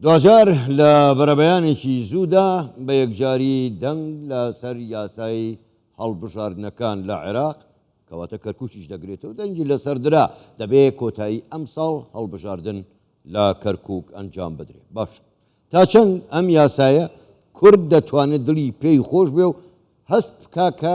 دوجار لە بەرەبەیانێکی زوودا بە یەکجاری دەنگ لە سەر یاسای هەڵبژاردنەکان لە عێراق کەواتە کەرکووکیش دەگرێتەوە دەنگی لەسەر درا دەبێت کۆتایی ئەم ساڵ هەڵبژاردن لە کەرکووک ئەنجام بدرێت. باش تا چەند ئەم یاسایە کورد دەتوانێت دڵی پێی خۆش بێ و هەست بکا کە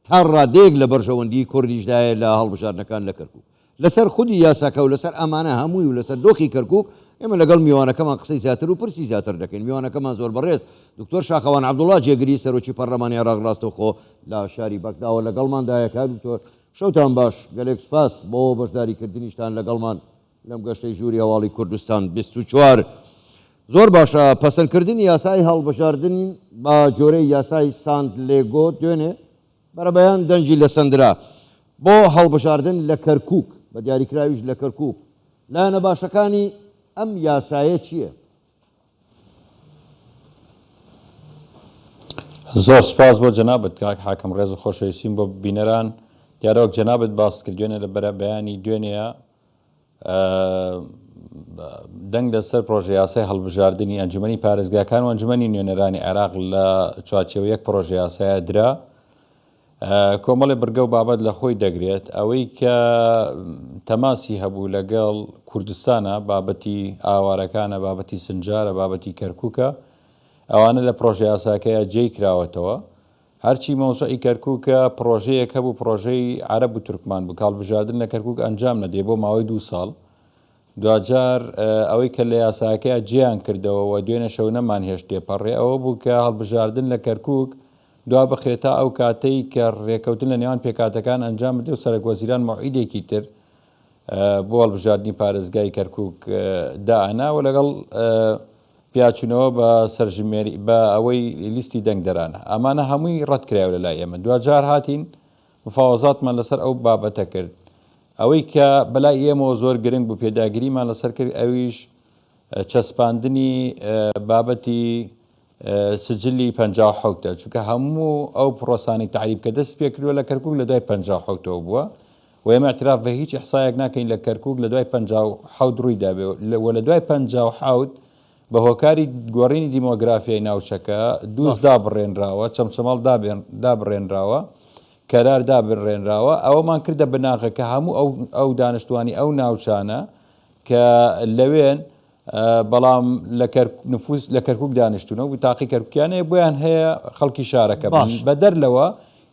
تا ڕادێک لە بەرژەوەندی کوردیشدایە لە هەڵبژاردنەکان لە کەرکووک لەسەر خودی یاساکە و لەسەر ئەمانە هەمووی و لەسەر دۆخی کەرکووک ئێمە لەگەڵ میوانەکەمان قسەی زیاتر و پرسی زیاتر دەکەین. میوانەکەمان زۆر بەڕێز دکتۆر شاخەوان عەبدوڵڵا جێگری سەرۆکی پەرلەمانی عێراق ڕاستەوخۆ لە شاری بەغداوە لەگەڵماندایەکە. دکتۆر شەوتان باش، گەلێک سوپاس بۆ بەشداریکردنیشتان لەگەڵمان لەم گەشتەی ژووری هەواڵی کوردستان 24. زۆر باشە، پەسەندکردنی یاسای هەڵبژاردن بە جۆرەی یاسای ساند لێگۆ دوێنێ بەرەبەیان دەنجی لە سندرا بۆ هەڵبژاردن لە کەرکووک بە دیاریکراویش لە کەرکووک. لایەنە باشەکانی ئەم یاسایە چییە؟ زۆر سپاس بۆ جەنابەت کاک حاکم ڕێز و خۆشەویستیم بۆ بینەران. دیارەوەک جەنابەت باس کردوێنە لە بەرەبەیانی دوێنەیە دەنگ لەسەر پرۆژە یاسای هەڵبژاردننی ئەنجومەنی پارێزگاکان و ئەنجومەنی نوێنەرانی عێراق لە چوارچێوە یەک پرۆژە یاسایە درا. کۆمەڵی بڕگە و بابەت لە خۆی دەگرێت ئەوەی کە تەماسی هەبوو لەگەڵ کوردستانە بابەتی ئاوارەکانە، بابەتی سنجارە، بابەتی کەرکووکە، ئەوانە لە پرۆژە یاساکەیە جێی کراوەتەوە. هەرچی مەوزوعی کەرکووکە پرۆژەیەک هەبوو، پرۆژەی عەرەب و تورکمان بوو، هەڵبژاردن لە کەرکووک ئەنجام نەدێ بۆ ماوەی 2 ساڵ. دوجار ئەوەی کە لە یاساکەیە جێیان کردەوە و دوێنێ شەو نەمان هێشت تێپەڕێ ئەوە بوو کە هەڵبژاردن لە کەرکووک دوا بخرێتە ئەو کاتەی کە ڕێکەوتن لە نێوان پێکاتەکان ئەنجام بدێ و سەرۆکوەزیران موعیدێکی تر بۆ هەڵبژاردننی پارێزگای کەرکووک دائەناوە لەگەڵ پیاچوونەوە بە سەرژمێری بە ئەوەی لیستی دەنگدەرانە. ئەمانە هەمووی ڕەتکرایەوە لە لای ئێمە. دوجار هاتین مفاوەزاتمان لەسەر ئەو بابەتە کرد. ئەوەی کە بەلای ئێمەوە زۆر گرنگ بوو پێداگیریمان لەسەر کرد ئەویش چەسپاندنی بابەتی سجلی 57 چونکە هەموو ئەو پرۆسانی تعریب کە دەست پێ کردووە لە کەرکووک لە دوای 57 بووە و ئێمە اعتراف بە هیچ ئیحسایەک ناکەین لە کەرکووک لە دوای 57 ڕوویدا بێ و لە دوای 57 بە هۆکاری گۆڕینی دیمۆگرافیای ناوچەکە دووس دابڕێنراوە، چەمچەماڵ دابڕێنراوە، کەرار دابڕێنراوە. ئەوەمان کردە بناغەکە هەموو ئەو دانیشتوانی ئەو ناوچانە کە لەوێن بەڵام نفوس لە کەرکووک دانیشتونە و تاقی کەرکووکیانەیە بۆیان هەیە خەڵکی شارەکە بە دەرلەوە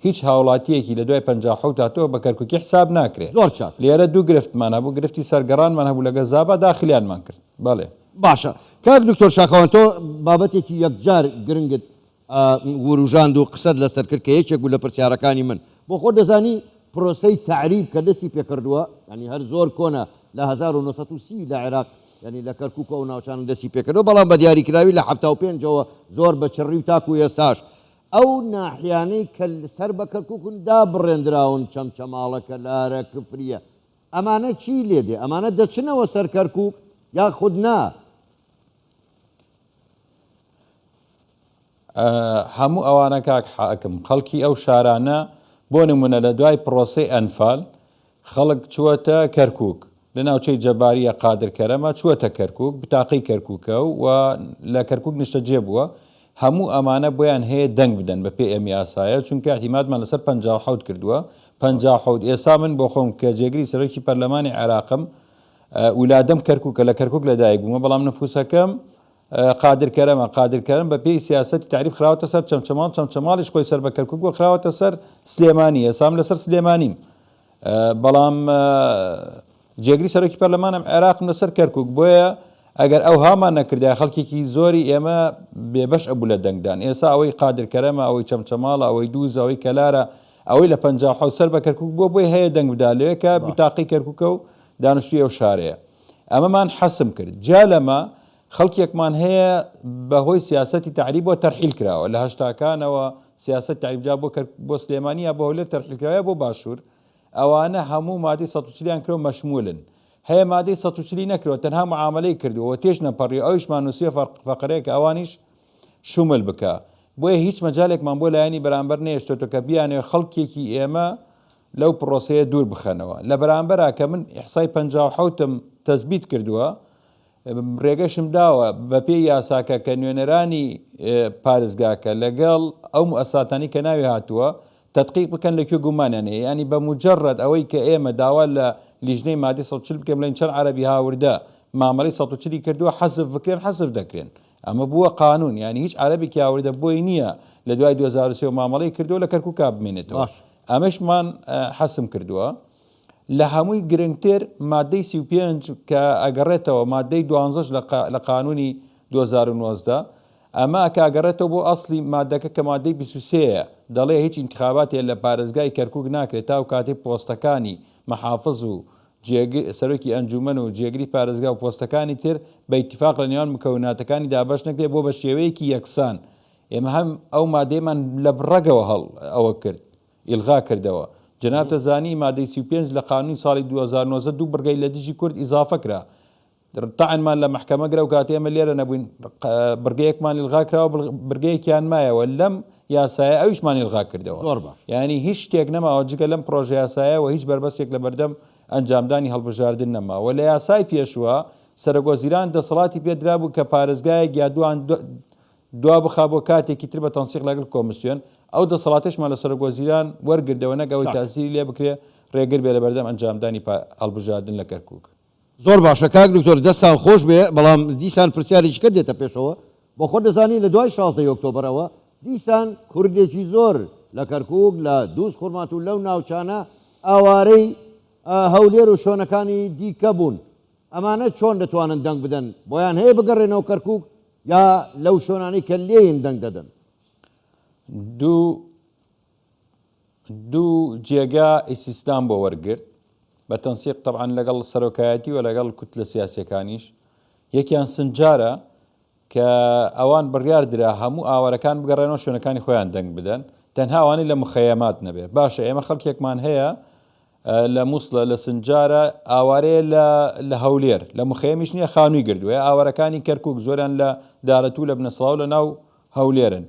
هیچ هاوڵاتیەکی لە دوای 57 هاتەوە بە کەرکووکی حساب ناکرێت. زۆر چاک. لێرە دوو گرفتمان هەبوو، گرفتی سەرگەڕانمان هەبوو لەگە زابا داخلیانمان کرد. بەڵێ باشە کاک دکتۆر شاخەوان تۆ بابەتێکی یەکجار گرنگت وروژاند و قسەت لەسەر کرد کە یەکێک بوو لە پرسیارەکانی من بۆ خۆ دەزانی پرۆسەی تعریب کە دەستی پێکردووە ینی هەر زۆر کۆنە لە 1930 لە عێراق ینی لە کەرکووک و ناوچان دەستی پێکردەوە بەڵام بە دیاریکراوی لە 75ەوە زۆر بە چڕی و تاک و ئێستاش ئەو ناحیانەی کە سەر بە کەرکووکن دابڕێنراون چەمچەماڵەکە لارە کفریە ئەمانە چی لێدێ؟ ئەمانە دەچنەوە سەر کەرکووک یا خود نا؟ هەموو ئەوانە کاک حاکم خەڵکی ئەو شارانە بۆ نمونە لە دوای پرۆسەی ئەنفال خەڵک چووەتە کەرکووک لە ناوچەی جەباریە قادرکەرەمە چووەتە کەرکووک بتاقی کەرکووکە و لە کەرکووک نیشتەجێ بووە. هەموو ئەمانە بۆیان هەیە دەنگ بدەن بە پێ ئەم یاسایە چونکە احتیمادمان لەسەر 57 کردووە. 57 ئێستا من بۆ خۆم کە جێگری سەرۆکی پەرلەمانی عێراقم ولادەم کەرکووکە لە کەرکووک لەدایک بوومە بەڵام نفوسەکەم قادرکەرم بە پێی سیاسەتی تعریف خراوەتە سەر چەمچەماڵیش خۆی سەر بە کەرکووک بۆ خراوەتە سەر سلێمانی. ئێسام لەسەر سلێمانیم بەڵام جێگری سەرۆکی پەرلەمانم عێراقم لەسەر کەرکووک بۆیە ئەگەر ئەو هامان نەکردای خەڵکێکی زۆری ئێمە بێبەش ئەبوو لە دەنگدان. ئێستا ئەوەی قادرکەرەمە، ئەوەی چەمچەماڵە، ئەوەی دووزە، ئەوەی کەلارە، ئەوەی لە 57 سەر بە کەرکووک بۆی هەیە دەنگ بدا لەوێ کە بتاقی کەرکووکە و دانیشتووی ئەو شارەیە. ئەمەمان حەسم کرد. جا لەمە خەڵکێکمان هەیە بەهۆی سیاسەتی تعریب بۆ تەرحیل کراوە لە هەشتاکانەوە سیاست تعریبجا بۆ سلێمانیە بۆ هەولێر تەرحیلکراوە بۆ باشوور ئەوانە هەموو مادەی 140 کرۆ مەشمولن. هەیە مادەی 140 نەکرەوە تەنها معاملەی کردووە تێش نەپەڕی ئەویشمان نووسیە فەقرەیەکە ئەوانیش شومل بکە. بۆیە هیچ مەجالێکمان بۆ لایەنی بەرامبەر نێشتۆتە کە بیانێ خەڵکێکی ئێمە لەو پرۆسەیە دوور بخەنەوە. لە بەرامبەرە کە من ئیحسای 57م تەثبیت کردووە ڕێگەشم داوە بە پێی یاساکە کە نوێنەرانی پارێزگاکە لەگەڵ ئەو مؤسساتانی کە ناوی هاتووە تدقیق بکەن لەکوێ گومانیان هەیە، ینی بە مجرد ئەوەی کە ئێمە داوا لە لیژنەی مادی 140 بکەم لەن چەند عەرەبی هاوردە مامەڵەی 140 کردووە حەزف بکرێن حەزف دەکرێن. ئەمە بووە قانون، ینی هیچ عەرەبێکی هاوردە بۆی نییە لە دوای 2023 مامەڵەی کردووە لە کەرکووکا بمێنێتەوە. ئەمەشمان حەسم کردووە. لە هەمووی گرنگتر مادەی 35 کە ئەگەڕێتەوە مادەی 12 لە قانونی 2019 ئەمە کاگەڕێتەوە بۆ ئەسلی مادەکە کە مادەی 23ەیە دەڵێ هیچ انتخاباتێ لە پارێزگای کەرکووک ناکرێت تا و کاتێک پۆستەکانی مەحافظ و سەرۆکی ئەنجومەن و جێگری پارێزگا و پۆستەکانی تر بە ئیتیفاق لە نێوان مکەوناتەکانی دابەش نەکرێت بۆ بە شێوەیەکی یەکسان. ئێمە هەم ئەو مادەیمان لە بڕەگەوە ئەوە کرد ئیلغا کردەوە. جناب دەزانی مادەی 35 لە قانونی ساڵی 2009 دوو بڕگەی لە دژی کورد ئیزافە کرا. تاعنمان لە محکەمە گرە و کاتی ئێمە لێرە نەبووین بڕگەیەکمان ئیلغا کراوە بڕگەیەکیان مایەوە لەم یاسایە ئەویشمان ئیلغا کردەوە. زۆر باش. ینی هیچ شتێک نەماوە جگە لەم پرۆژە یاسایەوە هیچ بربەستێک لە بەردەم ئەنجامدانی هەڵبژاردن نەماوە. لە یاسای پێشوە سەرۆکوەزیران دەسەڵاتی پێدرا بوو کە پارێزگایەک یا دوا بخا بۆ کاتێکی تر بە تەنسیق لەگەڵ کۆمیسیۆن ئەو دەسەڵاتشمان لە سەرۆکوەزیران وەرگردەوە نەگەوەی تاسیری لێ بکرێ ڕێگر بێ لە بەردەم ئەنجامدانی هەڵبژاردن لە کەرکووک. زۆر باشە کاک دکتۆر دەستان خۆش بێ، بەڵام دیسان پرسیارێکیکە دێتە پێشەوە بۆ خۆ دەزانی لە دوای 16 ئۆکتۆبرەوە دیسان کوردێکی زۆر لە کەرکووک لە دووس خورمات و لەو ناوچانە ئاوارەی هەولێر و شۆنەکانی دیکە بوون. ئەمانە چۆن دەتوانن دەنگ بدەن؟ بۆیان هەیە بگەڕێنەوە کەرکووک یا لەو شۆنانی کە لێین دەنگ دەدەن؟ دوو جێگا ئیسیستان بۆ وەرگرت بە تەنسیق طبعاً لەگەڵ سەرۆکایەتی و لەگەڵ کوتلە سیاسیەکانیش. یەکیان سنجارە کە ئەوان بڕیار درا هەموو ئاوارەکان بگەڕێنەوە شوێنەکانی خۆیان دەنگ بدەن، تەنها ئەوانەی لە مخەیەمات نەبێ. باشە ئێمە خەڵکێکمان هەیە لە مووسڵە لە سنجارە ئاوارەیە لە هەولێر لە مخەیەمیش نییە خانووی گردووە ئاوارەکانی کەرکووک زۆریان لە دارەتوو لە بنەسڵاو لە ناو هەولێرن.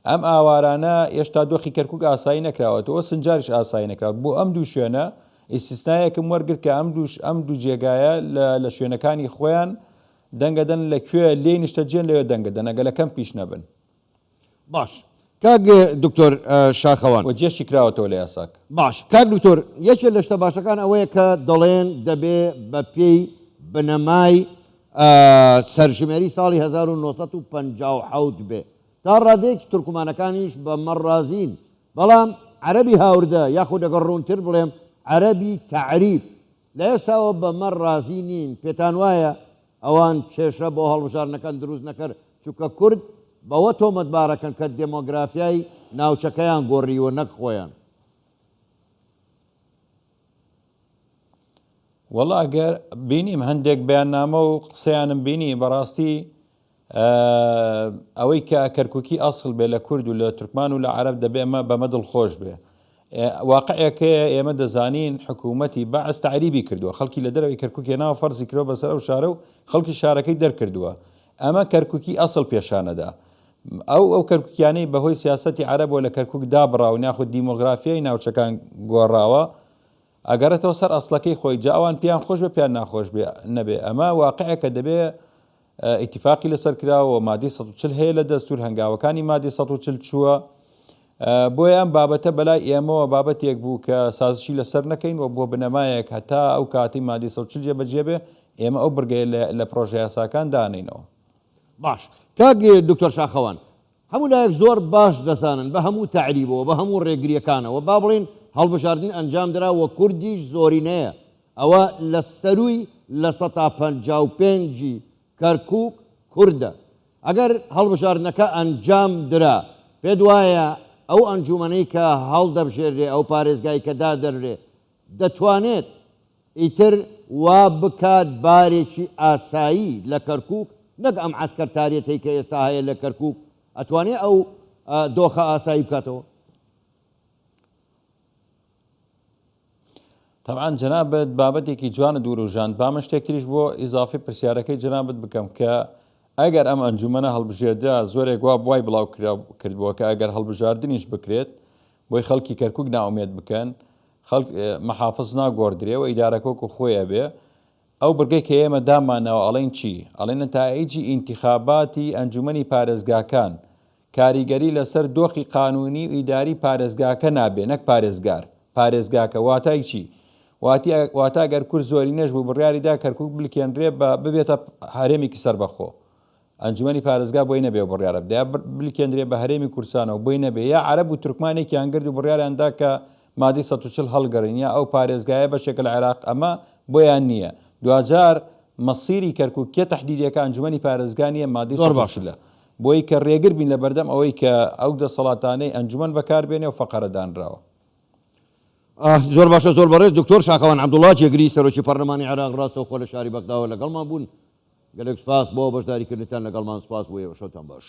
ئەم ئاوارانە هێشتا دۆخی کەرکووک ئاسایی نەکراوەتەوە، سنجاریش ئاسایی نەکراوە. بۆ ئەم دوو شوێنە ئیسیستایەکم وەرگرت کە ئەم دوو جێگایە لە شوێنەکانی خۆیان دەنگەدەن لەکوێ لێ نیشتەجێن لەوێ دەنگەدەن ئەگەلەکەم پیش نەبن. باش کاک دکتۆر شاخەوان وەجێشی کراوەتەوە لە یاساک. باش کاک دکتۆر یەکێک لە شتە باشەکان ئەوەیە کە دەڵێن دەبێ بە پێی بنەمای سەرژمێری ساڵی 1950 بێ تا ڕادێکی تورکمانەکانیش بە مەڕازین، بەڵام عەرەبی هاوردە یاخود ئەگەر ڕوونتر بڵێم عەرەبی تەعریب لە ئێستاوە بە مەڕازی نین. پێتان وایە ئەوان کێشە بۆ هەڵبژاردنەکان دروست نەکرد چونکە کورد بەوە تۆمەتبارەکەن کە دێمۆگرافیای ناوچەکەیان گۆڕیوە نەک خۆیان؟ وەڵا ئەگەر بینیم هەندێک بەیاننامە و قسەیانم بینی بەڕاستی ئەوەی کە کەرکووکی ئەسڵ بێ لە کورد و لە تورکمان و لە عەرەب دەبێ ئەمە بەمە دڵخۆش بێ. واقعەکەیە ئێمە دەزانین حکوومەتی بەعەز تەعریبی کردووە، خەڵکی لە دەرەوەی کەرکووک هێناوە فەرزی کردەوە بەسەر ئەو شارە و خەڵکی شارەکەی دەرکردووە. ئەمە کەرکووکی ئەسڵ پێشانەدا. ئەو کەرکووکیانەی بەهۆی سیاسەتی عەرەبەوە لە کەرکووک دابڕاو ناخود دیمۆگرافیای ناوچەکان گۆڕاوە ئەگەرێتەوە سەر ئەسڵەکەی خۆی جا ئەوان پیان خۆش بێ پیان ناخۆش نەبێ. ئەمە واقعەکە دەبێ ئیتیفاقی لەسەر کراوە مادەی 140 هەیە لە دەستور هەنگاوەکانی مادەی 140 چووە. بۆیە ئەم بابەتە بەلای ئێمەوە بابەتێک بوو کە سازشی لەسەر نەکەین و بۆ بنەمایەک هەتا ئەو کاتی مادەی 140 جێبەجێ بێ ئێمە ئەو بڕگەیە لە پرۆژە یاساکان دانینەوە. باش کاک دکتۆر شاخەوان هەموو لایەک زۆر باش دەزانن بە هەموو تەعریبەوە بە هەموو ڕێگریەکانەوە با بڵێن هەڵبژاردن ئەنجام درا و کوردیش زۆرینەیە ئەوە لە سەروی لە 155 کەرکووک کووردە. ئەگەر هەڵبژاردنەکە ئەنجام درا پێت وایە ئەو ئەنجومەنەی کە هەڵدەبژێرێ ئەو پارێزگای کە دادەرێ دەتوانێت ئیتر وا بکات بارێکی ئاسایی لە کەرکووک نەک ئەم عەسکەرتاریەتەی کە ئێستا هەیە لە کەرکووک ئەتوانێت ئەو دۆخە ئاسایی بکاتەوە؟ طبعاً جنابەت بابەتێکی جوانە دوورژاند بامە شتێکتریش بۆ ئیزافی پرسیارەکەی جنابەت بکەم کە ئەگەر ئەم ئەنجومەنە هەڵبژێردرا زۆرێک وا بوای بڵاو کردبووە کە ئەگەر هەڵبژاردنیش بکرێت بۆی خەڵکی کەرکووک ناومێت بکەن، خەڵک مەحافظ ناگۆڕدرێ و ئیدارەکۆک و خۆیە بێ، ئەو بڕگەی کە ئێمە دامانەوە ئەڵێن چی؟ ئەڵێن نەتائیجی ئینتیخاباتی ئەنجومەنی پارێزگاکان کاریگەری لەسەر دۆخی قانونی و ئیداری پارێزگاکە نابێ، نەک پارێزگار پارێزگاکە. واتای چی؟ واتا گەر کورد زۆری نەش بوو بڕیاریدا کەرکووک بلکێنرێ ببێتە هەرێمێکی سەربەخۆ، ئەنجومەنی پارێزگا بۆی نەبێ و بڕیارە بدە، بلکێنرێ بە هەرێمی کورسانەوە بۆی نەبێ، یا عەرەب و تورکمانێکیان گرت و بڕیاریاندا کە مادەی 140 هەڵگەڕین، یا ئەو پارێزگایە بەشێکە لە عێراق، ئەمە بۆیان نییە. دوجار مەسیری کەرکووک کێ تەحدیدەکە ئەنجومەنی پارێزگانیە مادەی زۆر باش لە بۆی کە ڕێگر بین لە بەردەم ئەوەی کە ئەو دەسەڵاتانەی ئەنجومەن بەکاربێنێ و فەقەرەدانراوە. زۆر باشە، زۆر بەڕێز دکتۆر شاخەوان عەبدوڵڵا جێگری سەرۆکی پەرلەمانی عێراق ڕاستەوخۆ لە شاری بەغداوە لەگەڵمان بوون. گەلێک سپاس بۆ بەشداریکردنتان لەگەڵمان، سپاس بۆ ئێوە، شەوتان باش.